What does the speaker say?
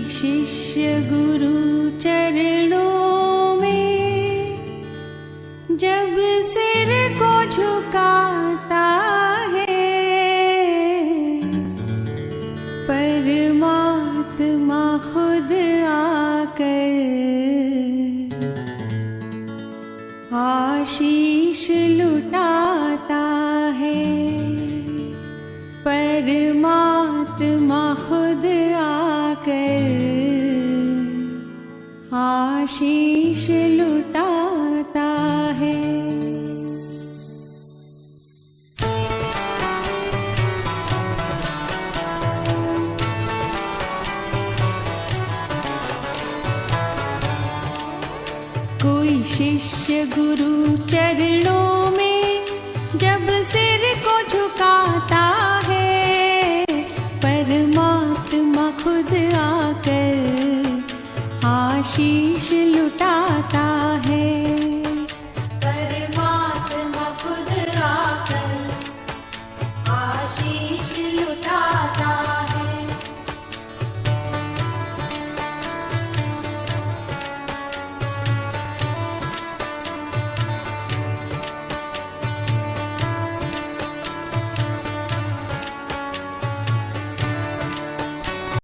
शिष्य गुरु चरणों में जब सिर को झुकाता है, परमात्मा खुद आकर आशीष लुटाता है। परमात्मा खुद आकर आशीष लुटाता है। कोई शिष्य गुरु चरणों में जब सिर को झुकाता है, परमात्मा खुद आकर आशीष लुटाता है।